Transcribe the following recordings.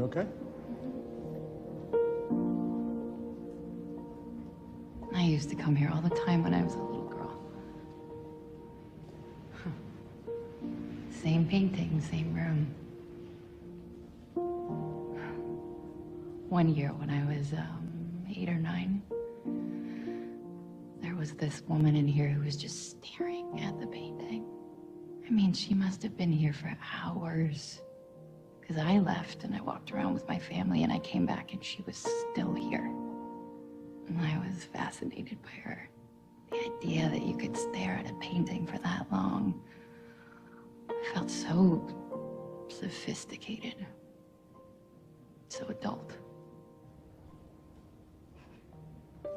Okay. I used to come here all the time when I was a little girl. Same painting, same room. One year when I was 8 or 9, there was this woman in here who was just staring at the painting. I mean, she must have been here for hours. Because I left and I walked around with my family and I came back and she was still here. And I was fascinated by her. The idea that you could stare at a painting for that long. I felt so sophisticated, so adult.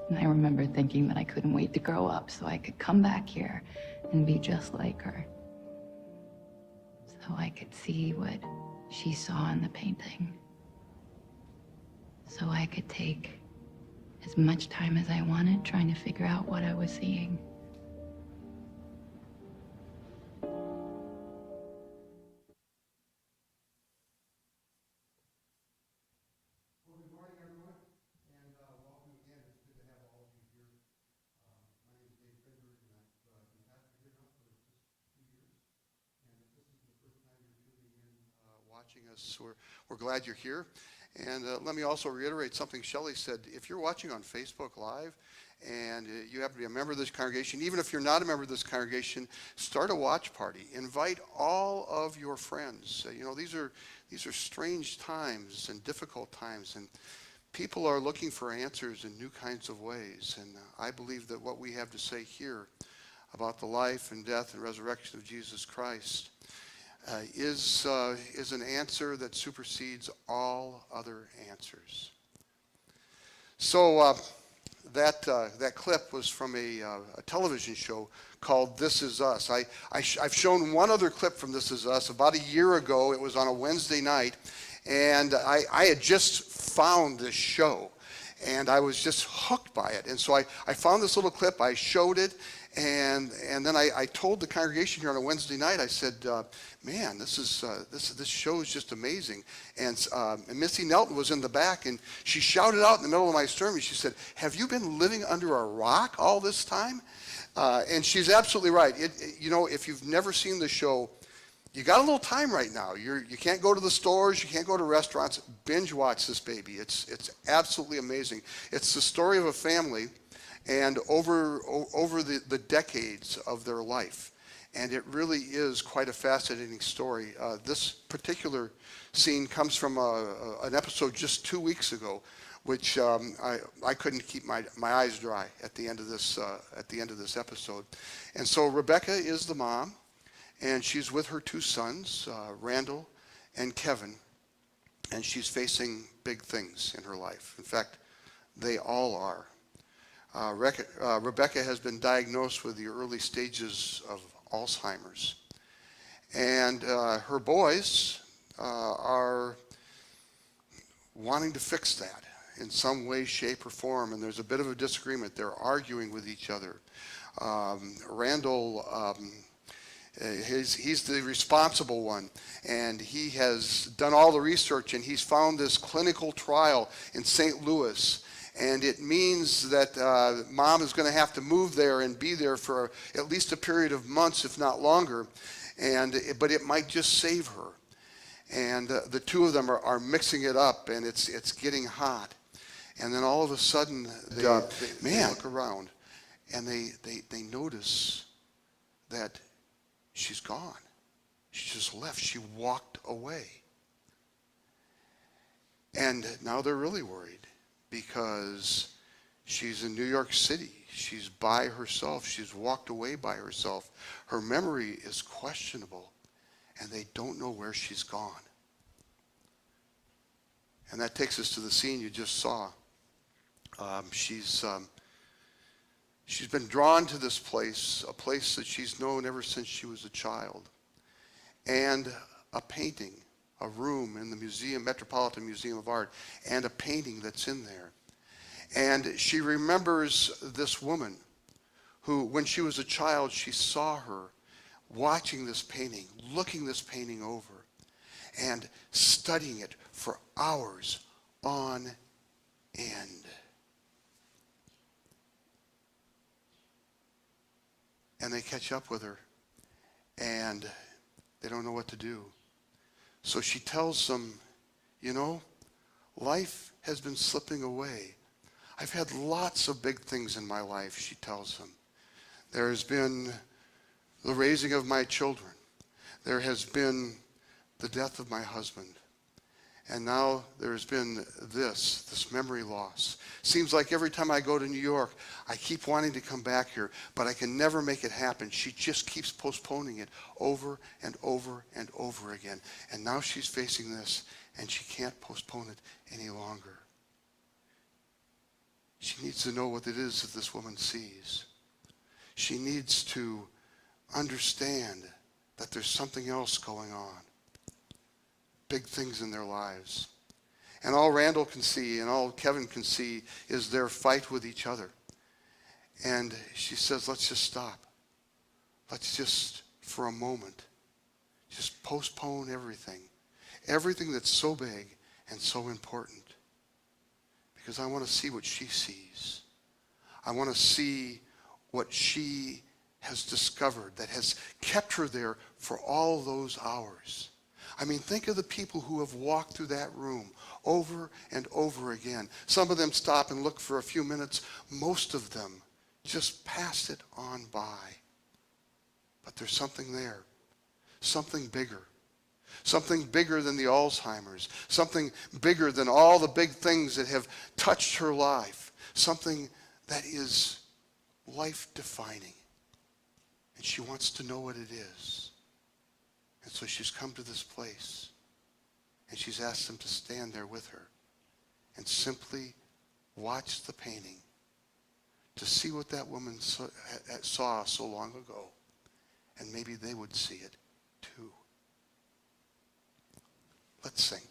And I remember thinking that I couldn't wait to grow up so I could come back here and be just like her. So I could see what she saw in the painting. So I could take as much time as I wanted trying to figure out what I was seeing. Well, good morning, everyone, and welcome again. It's good to have all of you here. My name is Grindberg, and I've been pastor here now for just 2 years. And if this is the first time you're tuning in, watching us, we're glad you're here. And let me also reiterate something Shelley said. If you're watching on Facebook Live and you happen to be a member of this congregation, even if you're not a member of this congregation, start a watch party. Invite all of your friends. These are strange times and difficult times, and people are looking for answers in new kinds of ways. And I believe that what we have to say here about the life and death and resurrection of Jesus Christ is an answer that supersedes all other answers. So that clip was from a television show called This Is Us. I've shown one other clip from This Is Us. About a year ago, it was on a Wednesday night, and I had just found this show, and I was just hooked by it. And so I found this little clip, I showed it, and then I told the congregation here on a Wednesday night, I said, man, this show is just amazing. And Missy Nelton was in the back, and she shouted out in the middle of my sermon, she said, have you been living under a rock all this time? And she's absolutely right. If you've never seen the show, you got a little time right now. You can't go to the stores, you can't go to restaurants. Binge watch this baby. It's absolutely amazing. It's the story of a family, and over the decades of their life. And it really is quite a fascinating story. This particular scene comes from an episode just 2 weeks ago, which I couldn't keep my eyes dry at the end of this episode. And so Rebecca is the mom, and she's with her 2 sons, Randall and Kevin, and she's facing big things in her life. In fact, they all are. Rebecca has been diagnosed with the early stages of Alzheimer's. And her boys are wanting to fix that in some way, shape, or form. And there's a bit of a disagreement. They're arguing with each other. Randall, he's the responsible one. And he has done all the research, and he's found this clinical trial in St. Louis. And it means that mom is going to have to move there and be there for at least a period of months, if not longer. But it might just save her. And the 2 of them are mixing it up, and it's getting hot. And then all of a sudden, they look around, and they notice that she's gone. She just left. She walked away. And now they're really worried, because she's in New York City. She's by herself. She's walked away by herself. Her memory is questionable, and they don't know where she's gone. And that takes us to the scene you just saw. She's been drawn to this place, a place that she's known ever since she was a child. And a painting, a room in the Metropolitan Museum of Art, and a painting that's in there. And she remembers this woman who, when she was a child, she saw her watching this painting, looking this painting over. and studying it for hours on end. And they catch up with her, and they don't know what to do. So she tells them, you know, life has been slipping away. I've had lots of big things in my life, she tells them. There has been the raising of my children. There has been the death of my husband. And now there's been this memory loss. Seems like every time I go to New York, I keep wanting to come back here, but I can never make it happen. She just keeps postponing it over and over and over again. And now she's facing this, and she can't postpone it any longer. She needs to know what it is that this woman sees. She needs to understand that there's something else going on. Big things in their lives. And all Randall can see and all Kevin can see is their fight with each other. And she says, let's just stop. Let's just, for a moment, just postpone everything. Everything that's so big and so important. Because I want to see what she sees. I want to see what she has discovered that has kept her there for all those hours. I mean, think of the people who have walked through that room over and over again. Some of them stop and look for a few minutes. Most of them just pass it on by. But there's something there, something bigger than the Alzheimer's, something bigger than all the big things that have touched her life, something that is life-defining. And she wants to know what it is. And so she's come to this place, and she's asked them to stand there with her and simply watch the painting to see what that woman saw so long ago, and maybe they would see it too. Let's sing.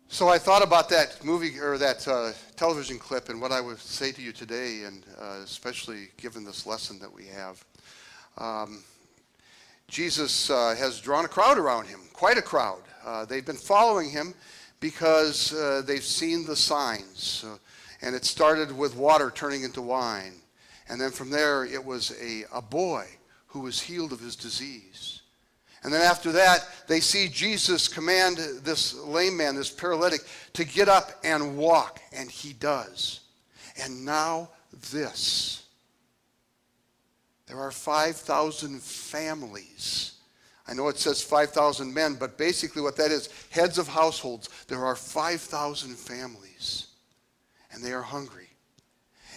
So I thought about that movie or that television clip and what I would say to you today, and especially given this lesson that we have. Jesus has drawn a crowd around him, quite a crowd. They've been following him because they've seen the signs. And it started with water turning into wine. And then from there, it was a boy who was healed of his disease. And then after that, they see Jesus command this lame man, this paralytic, to get up and walk, and he does. And now this. There are 5,000 families. I know it says 5,000 men, but basically what that is, heads of households. There are 5,000 families, and they are hungry.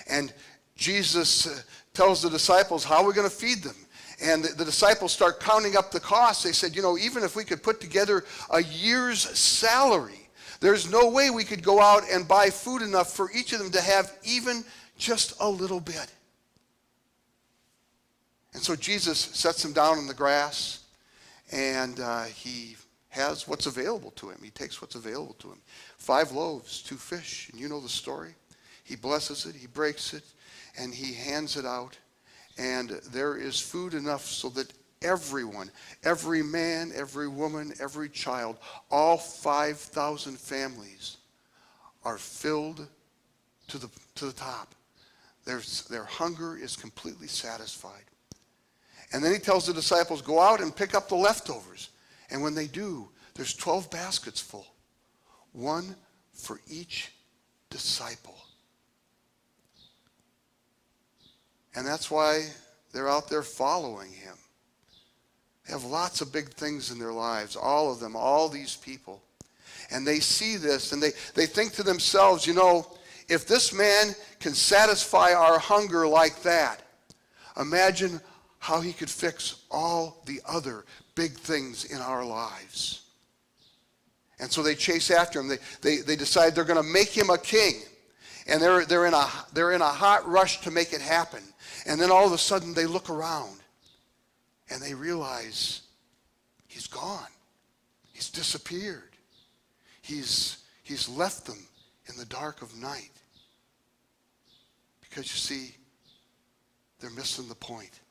And Jesus tells the disciples, how are we going to feed them? And the disciples start counting up the costs. They said, even if we could put together a year's salary, there's no way we could go out and buy food enough for each of them to have even just a little bit. And so Jesus sets them down in the grass, and he has what's available to him. He takes what's available to him. 5 loaves, 2 fish, and you know the story. He blesses it, he breaks it, and he hands it out. And there is food enough so that everyone, every man, every woman, every child, all 5,000 families are filled to the top. Their hunger is completely satisfied. And then he tells the disciples, go out and pick up the leftovers. And when they do, there's 12 baskets full, one for each disciple. And that's why they're out there following him. They have lots of big things in their lives, all of them, all these people. And they see this and they think to themselves, if this man can satisfy our hunger like that, imagine how he could fix all the other big things in our lives. And so they chase after him. They decide they're going to make him a king. And they're in a hot rush to make it happen. And then all of a sudden they look around and they realize he's gone. He's disappeared. He's left them in the dark of night. Because you see, they're missing the point.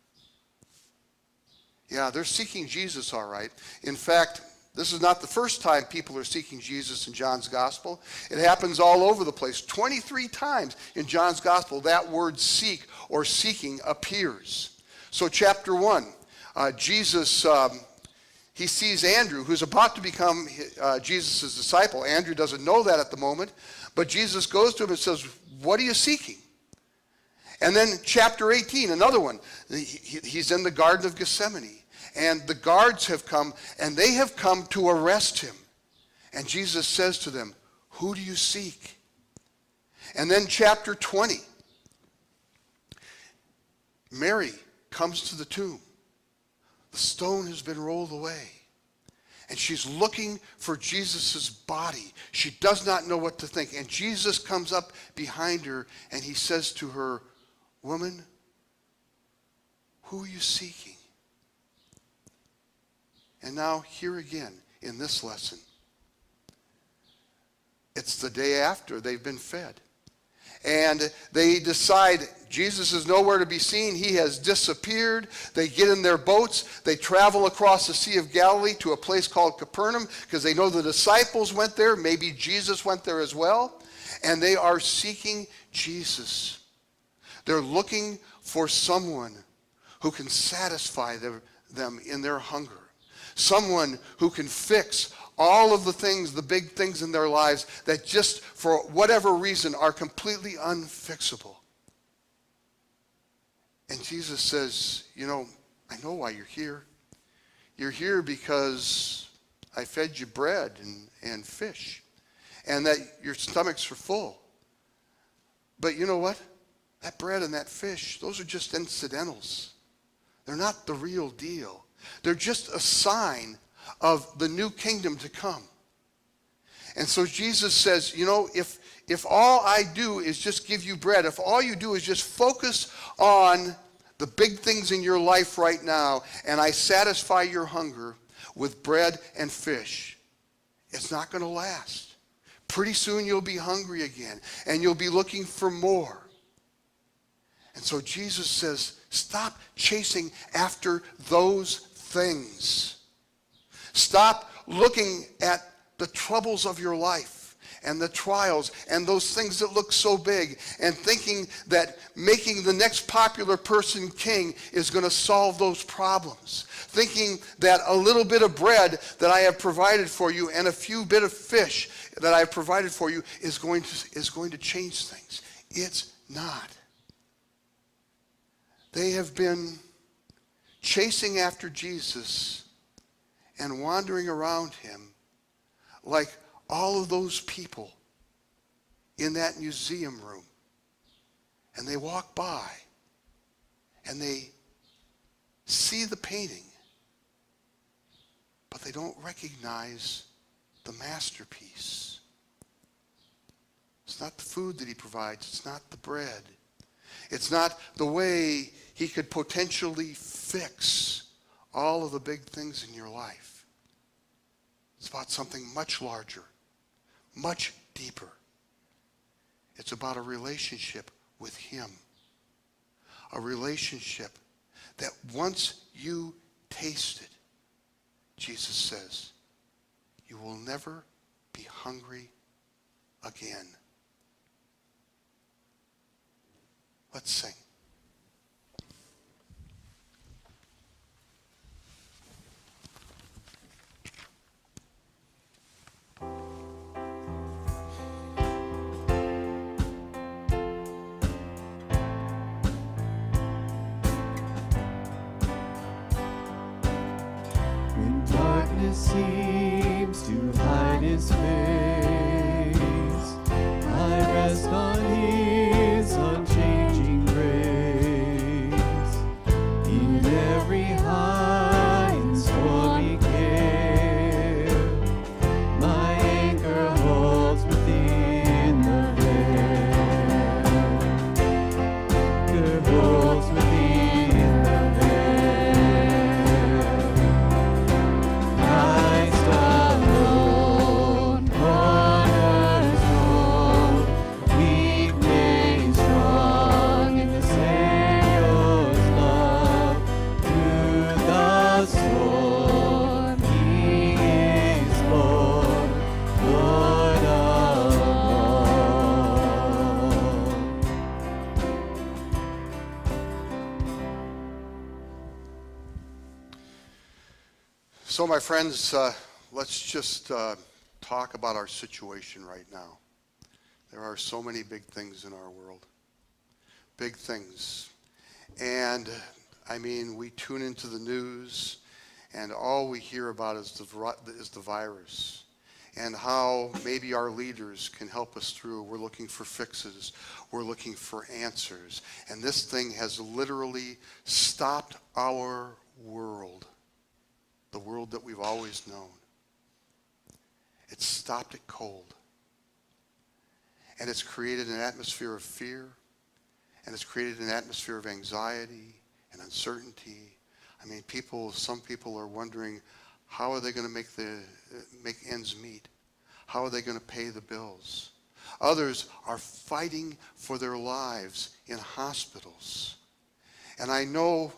Yeah, they're seeking Jesus, all right. In fact, this is not the first time people are seeking Jesus in John's gospel. It happens all over the place. 23 times in John's gospel, that word seek or seeking appears. So chapter 1, Jesus, he sees Andrew, who's about to become Jesus' disciple. Andrew doesn't know that at the moment, but Jesus goes to him and says, what are you seeking? And then chapter 18, another one. He's in the Garden of Gethsemane. And the guards have come, and they have come to arrest him. And Jesus says to them, who do you seek? And then chapter 20. Mary comes to the tomb. The stone has been rolled away. And she's looking for Jesus' body. She does not know what to think. And Jesus comes up behind her, and he says to her, woman, who are you seeking? And now here again in this lesson, it's the day after they've been fed. And they decide Jesus is nowhere to be seen. He has disappeared. They get in their boats. They travel across the Sea of Galilee to a place called Capernaum because they know the disciples went there. Maybe Jesus went there as well. And they are seeking Jesus. They're looking for someone who can satisfy them in their hunger. Someone who can fix all of the things, the big things in their lives that just for whatever reason are completely unfixable. And Jesus says, I know why you're here. You're here because I fed you bread and fish and that your stomachs are full. But you know what? That bread and that fish, those are just incidentals. They're not the real deal. They're just a sign of the new kingdom to come. And so Jesus says, if all I do is just give you bread, if all you do is just focus on the big things in your life right now, and I satisfy your hunger with bread and fish, it's not going to last. Pretty soon you'll be hungry again, and you'll be looking for more. And so Jesus says, stop chasing after those things. Stop looking at the troubles of your life and the trials and those things that look so big and thinking that making the next popular person king is going to solve those problems. Thinking that a little bit of bread that I have provided for you and a few bit of fish that I have provided for you is going to change things. It's not. They have been chasing after Jesus and wandering around him like all of those people in that museum room. And they walk by and they see the painting, but they don't recognize the masterpiece. It's not the food that he provides. It's not the bread. It's not the way he could potentially fix all of the big things in your life. It's about something much larger, much deeper. It's about a relationship with him. A relationship that once you taste it, Jesus says, you will never be hungry again. Let's sing. When darkness seems to hide his face, I rest on his unchanging grace. In every high and stormy gale, my anchor holds within the veil. Anchor holds within the veil. Christ alone, cornerstone, weak made strong in the Savior's love. Through the storm, He is Lord, Lord of all. So, my friends, let's just talk about our situation right now. There are so many big things in our world. Big things. And, I mean, we tune into the news, and all we hear about is the virus. And how maybe our leaders can help us through. We're looking for fixes. We're looking for answers. And this thing has literally stopped our world. The world that we've always known. It's stopped it cold. And it's created an atmosphere of fear. And it's created an atmosphere of anxiety and uncertainty. I mean, some people are wondering, how are they going to make ends meet? How are they going to pay the bills? Others are fighting for their lives in hospitals. And I know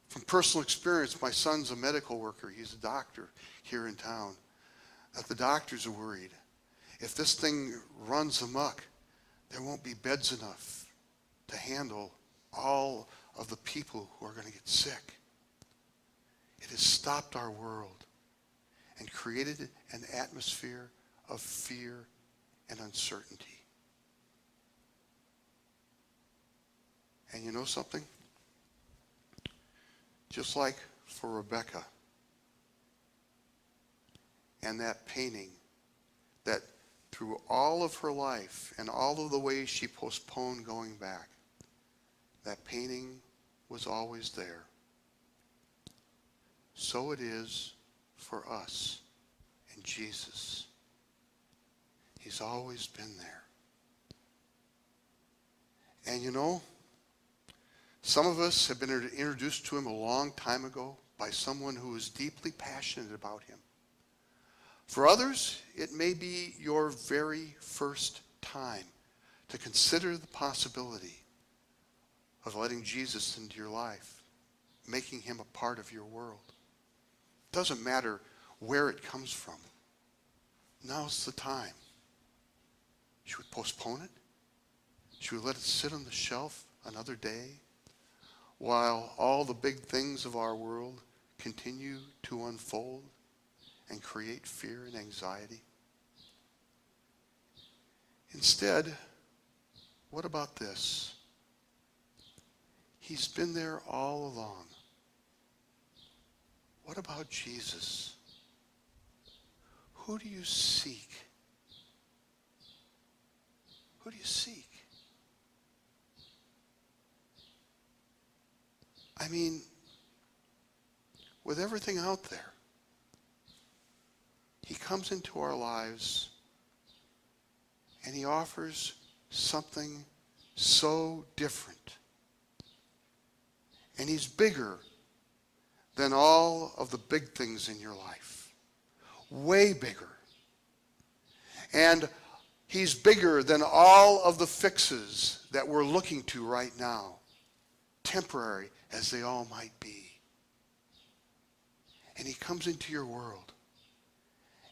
from personal experience, my son's a medical worker. He's a doctor here in town. That the doctors are worried. If this thing runs amok, there won't be beds enough to handle all of the people who are going to get sick. It has stopped our world and created an atmosphere of fear and uncertainty. And you know something? Just like for Rebecca and that painting, that through all of her life and all of the ways she postponed going back, that painting was always there. So it is for us and Jesus. He's always been there. And you know, some of us have been introduced to him a long time ago by someone who is deeply passionate about him. For others, it may be your very first time to consider the possibility of letting Jesus into your life, making him a part of your world. It doesn't matter where it comes from. Now's the time. Should we postpone it? Should we let it sit on the shelf another day while all the big things of our world continue to unfold and create fear and anxiety? Instead, what about this? He's been there all along. What about Jesus? Who do you seek? Who do you seek? I mean, with everything out there, he comes into our lives and he offers something so different. And he's bigger than all of the big things in your life. Way bigger. And he's bigger than all of the fixes that we're looking to right now, temporary as they all might be. And he comes into your world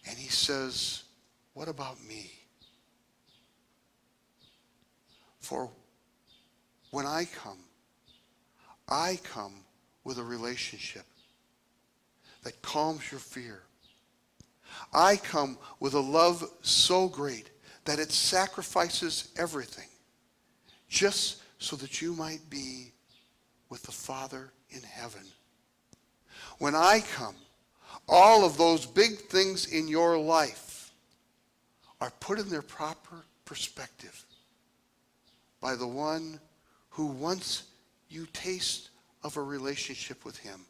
and he says, what about me? For when I come with a relationship that calms your fear. I come with a love so great that it sacrifices everything just so that you might be with the Father in heaven. When I come, all of those big things in your life are put in their proper perspective by the one who, once you taste of a relationship with him,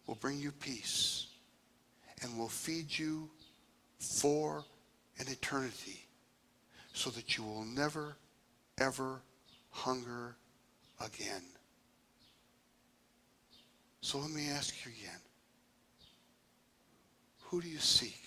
will bring you peace and will feed you for an eternity so that you will never, ever hunger again. So let me ask you again. Who do you seek?